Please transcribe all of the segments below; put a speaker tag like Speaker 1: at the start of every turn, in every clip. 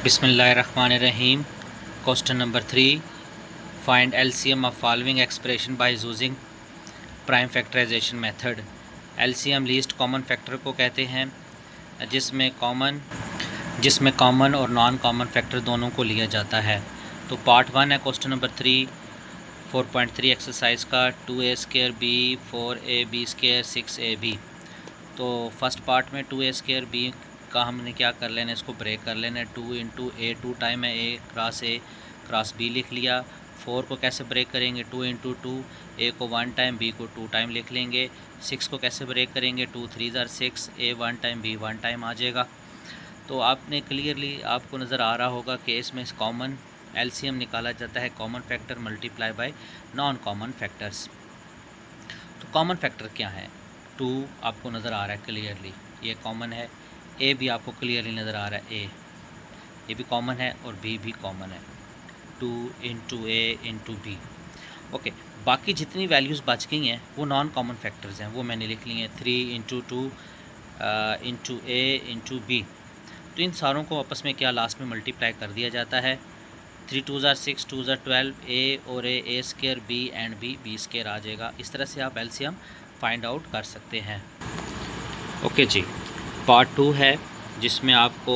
Speaker 1: बिस्मिल्लाहिर्रहमानिर्रहीम। Question number 3, find LCM of following expression by using prime factorization method. LCM least common factor को कहते हैं जिसमें common और नॉन कॉमन फैक्टर दोनों को लिया जाता है। तो पार्ट 1 है क्वेश्चन नंबर 3 4.3 एक्सरसाइज का 2a² b 4ab² 6ab। तो फर्स्ट पार्ट में 2a² b का हमने क्या कर लेना, इसको ब्रेक कर लेना है। 2 इंटू ए 2 टाइम है, ए क्रॉस बी लिख लिया। 4 को कैसे ब्रेक करेंगे, 2 इंटू 2, ए को 1 टाइम बी को 2 टाइम लिख लेंगे। 6 को कैसे ब्रेक करेंगे, 2 3 ज़ार 6, ए 1 टाइम बी 1 टाइम आ जाएगा। तो आपने क्लियरली आपको नज़र आ रहा होगा कि इसमें कॉमन एलसीएम निकाला जाता है common factor multiply by non common factors. तो कॉमन फैक्टर क्या है, 2 आपको नज़र आ रहा है क्लियरली, ये कॉमन है। ए भी आपको क्लियरली नज़र आ रहा है, ए भी कॉमन है और बी भी कॉमन है। 2 इंटू ए इंटू बी। ओके, बाकी जितनी वैल्यूज़ बच गई हैं वो नॉन कॉमन फैक्टर्स हैं, वो मैंने लिख ली हैं। 3 इंटू 2 इंटू ए इंटू बी। तो इन सारों को आपस में क्या लास्ट में मल्टीप्लाई कर दिया जाता है। 3 2 ज़ार 6, 2 ज़ार 12, ए और ए² बी एंड बी² आ जाएगा। इस तरह से आप एलसीएम फाइंड आउट कर सकते हैं। ओके जी, पार्ट 2 है जिसमें आपको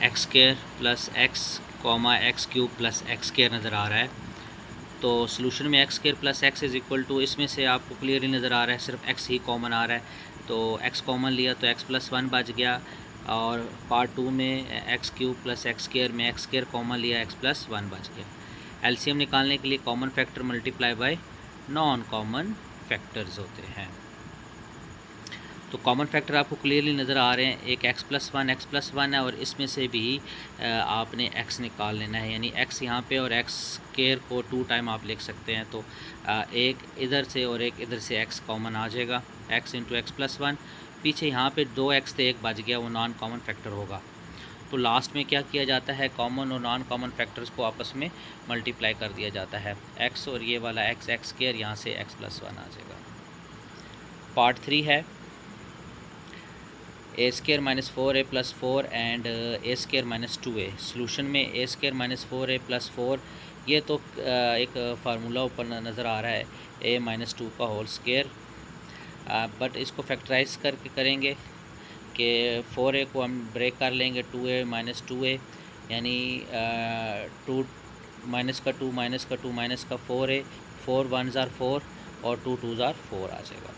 Speaker 1: x² plus x comma x³ plus x² नज़र आ रहा है। तो सॉल्यूशन में x² plus X is equal to, इसमें से आपको क्लियरली नज़र आ रहा है सिर्फ x ही कॉमन आ रहा है। तो x कॉमन लिया तो x प्लस 1 बच गया। और पार्ट 2 में x³ प्लस x² में x² कॉमन लिया, x प्लस 1 बच गया। एलसीएम निकालने के लिए common factor multiply by non common factors होते हैं। तो कॉमन फैक्टर आपको क्लियरली नज़र आ रहे हैं, एक x प्लस 1 है और इसमें से भी आपने x निकाल लेना है, यानी x यहाँ पे और x² को 2 टाइम आप लिख सकते हैं। तो एक इधर से और एक इधर से x कॉमन आ जाएगा, x इंटू एक्स प्लस 1। पीछे यहाँ पे 2x थे, एक बच गया, वो नॉन कॉमन फैक्टर होगा। तो लास्ट में क्या किया जाता है, कॉमन और नॉन कॉमन फैक्टर्स को आपस में मल्टीप्लाई कर दिया जाता है। x और ये वाला x² यहाँ से x प्लस 1 आ जाएगा। पार्ट 3 है a² minus 4a plus 4 and a² minus 2a। Solution में a² माइनस 4a प्लस 4, ये तो एक फार्मूला ऊपर नज़र आ रहा है, a माइनस 2 का होल स्क्वायर। बट इसको फैक्टराइज करके करेंगे कि 4a को हम ब्रेक कर लेंगे, 2a माइनस 2a, यानी 2 माइनस का 2 माइनस का 2 माइनस का 4a, 4 1 ज़ार 4 और 2 2 ज़ार 4 आ जाएगा।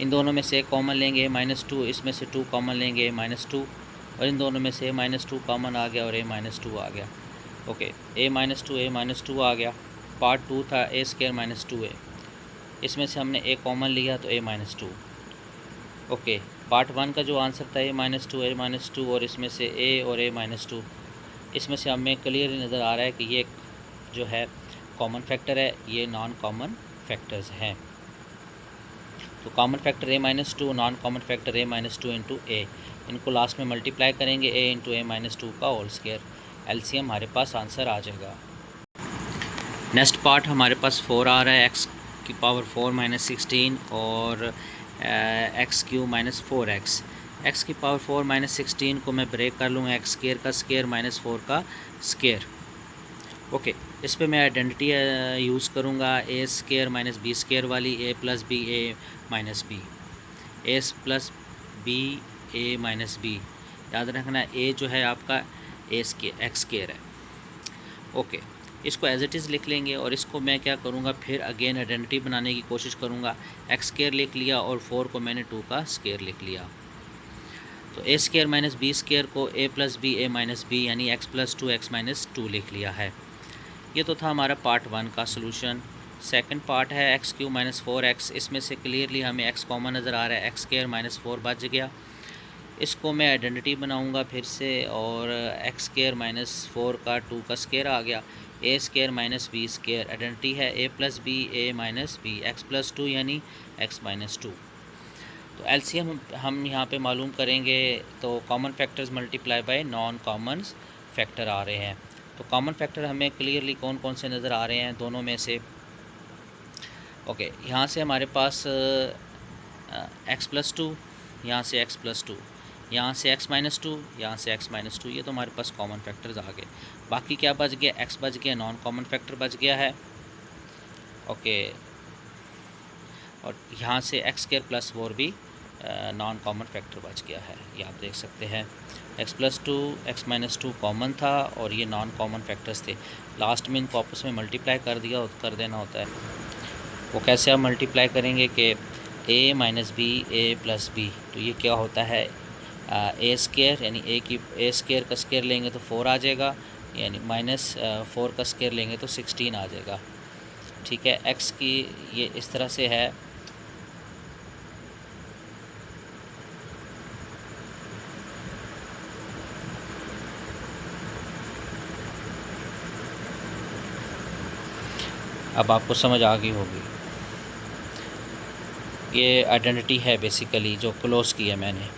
Speaker 1: इन दोनों में से कॉमन लेंगे a माइनस 2, इसमें से 2 कॉमन लेंगे a माइनस 2, और इन दोनों में से a माइनस 2 कॉमन आ गया और a माइनस 2 आ गया। ओके, a माइनस 2 आ गया। पार्ट 2 था a² माइनस 2a, इसमें से हमने a कॉमन लिया तो a माइनस 2। ओके, पार्ट 1 का जो आंसर था a माइनस 2 और इसमें से a और a माइनस 2, इसमें से हमें क्लियरली नज़र आ रहा है कि ये जो है कॉमन फैक्टर है, ये नॉन कॉमन फैक्टर्स हैं। तो common factor a minus 2, non common factor a minus 2 into A, इनको लास्ट में मल्टीप्लाई करेंगे a इंटू a माइनस 2 का होल स्क्वायर। एलसीएम हमारे पास आंसर आ जाएगा। नेक्स्ट पार्ट हमारे पास 4 आ रहा है, x की पावर 4 माइनस 16 और x³ माइनस 4x। x की पावर 4 माइनस 16 को मैं ब्रेक कर लूँगा, x² का स्क्वायर माइनस 4 का स्क्वायर। ओके, इस पे मैं आइडेंटिटी यूज़ करूँगा, a² माइनस b² वाली, a plus B A minus B, A plus B A minus B. याद रखना a जो है आपका x² है। ओके, इसको एज इट इज़ लिख लेंगे और इसको मैं क्या करूँगा, फिर अगेन आइडेंटिटी बनाने की कोशिश करूँगा। x² लिख लिया और 4 को मैंने 2 का स्क्वायर लिख लिया। तो a² माइनस b² को a plus B A minus B, यानी x प्लस 2 x माइनस 2 लिख लिया है। ये तो था हमारा पार्ट 1 का सोल्यूशन। सेकंड पार्ट है x³ माइनस 4x, इसमें से क्लियरली हमें x कॉमन नज़र आ रहा है, x² माइनस 4 बच गया। इसको मैं आइडेंटिटी बनाऊंगा फिर से, और x² माइनस 4 का 2 का स्क्वायर आ गया, a² माइनस b² आइडेंटिटी है, a plus B A minus B, x plus 2 यानी x माइनस 2। तो एलसीएम हम यहाँ पे मालूम करेंगे। तो common factors multiply by non common factor आ रहे हैं। तो कॉमन फैक्टर हमें क्लियरली कौन कौन से नज़र आ रहे हैं दोनों में से। ओके, यहाँ से हमारे पास x प्लस 2, यहाँ से x प्लस 2, यहाँ से x माइनस टू, यहाँ से x माइनस टू, ये तो हमारे पास कॉमन फैक्टर्स आ गए। बाकी क्या बच गया, x बच गया, नॉन कॉमन फैक्टर बच गया है। ओके, और यहाँ से एक्स स्क्वायर प्लस 4 भी नॉन कॉमन फैक्टर बच गया है। ये आप देख सकते हैं, x plus two, x minus two common था और ये नॉन कॉमन फैक्टर्स थे। लास्ट में इनको आपस में मल्टीप्लाई कर देना होता है। वो कैसे आप मल्टीप्लाई करेंगे कि a minus B, A plus B, तो ये क्या होता है, ए स्क्वायर, यानी ए स्क्वायर का स्क्वायर लेंगे तो 4 आ जाएगा, यानी माइनस 4 का स्क्वायर लेंगे तो 16 आ जाएगा। ठीक है, x की ये इस तरह से है। अब आपको समझ आ गई होगी, ये आइडेंटिटी है बेसिकली जो क्लोज की है मैंने।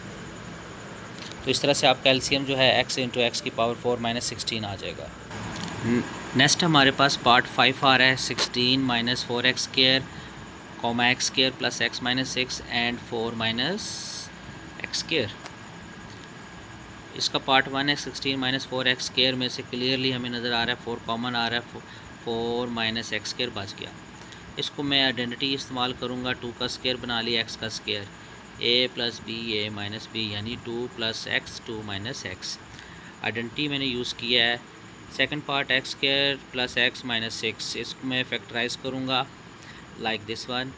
Speaker 1: तो इस तरह से आपका एलसीएम जो है x इंटू एक्स की पावर 4 माइनस 16 आ जाएगा। नेक्स्ट हमारे पास पार्ट 5 आ रहा है, 16 minus 4x square comma x square plus X minus 6 and 4 minus x square. इसका पार्ट 1 है, 16 माइनस 4x स्क्वायर में से क्लियरली हमें नज़र आ रहा है 4 कॉमन आ रहा है, 4 माइनस एक्स स्क्वायर बच गया। इसको मैं आइडेंटिटी इस्तेमाल करूँगा, 2 का स्क्वायर बना लिया एक्स का square, a plus B, A minus B, यानी 2 plus X, 2 minus X. Identity मैंने यूज़ किया है। Second part X square plus X minus 6, इसको मैं फैक्टराइज करूँगा लाइक दिस वन।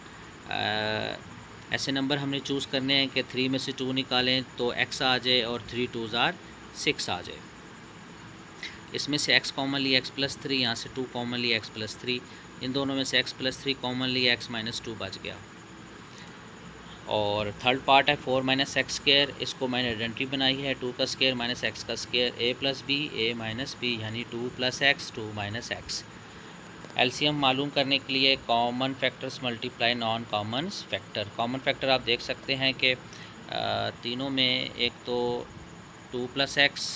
Speaker 1: ऐसे नंबर हमने चूज़ करने हैं कि 3 में से 2 निकालें तो x आ जाए और 3 2s आर 6 आ जाए। इसमें से x कॉमन लिया x प्लस 3, यहाँ से 2 कॉमन लिया x प्लस 3, इन दोनों में से x प्लस 3 कॉमन लिया x माइनस 2 बच गया। और थर्ड पार्ट है 4 माइनस एक्स स्क्वायर, इसको मैंने आइडेंटिटी बनाई है, 2 का स्क्वायर माइनस एक्स का square, a plus B, A minus B, यानी 2 plus X, 2 minus X. LCM मालूम करने के लिए common factors multiply non common factor. Common factor आप देख सकते हैं कि तीनों में एक तो 2 प्लस एक्स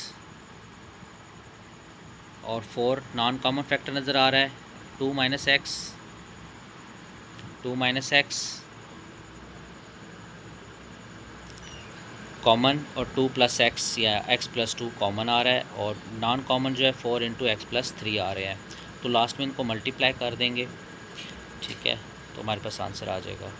Speaker 1: और 4 नॉन कॉमन फैक्टर नज़र आ रहा है, 2 minus x, 2 minus x common और 2 प्लस एक्स या x प्लस 2 कॉमन आ रहा है, और नॉन कॉमन जो है 4 इंटू एक्स प्लस 3 आ रहे हैं। तो लास्ट में इनको मल्टीप्लाई कर देंगे, ठीक है, तो हमारे पास आंसर आ जाएगा।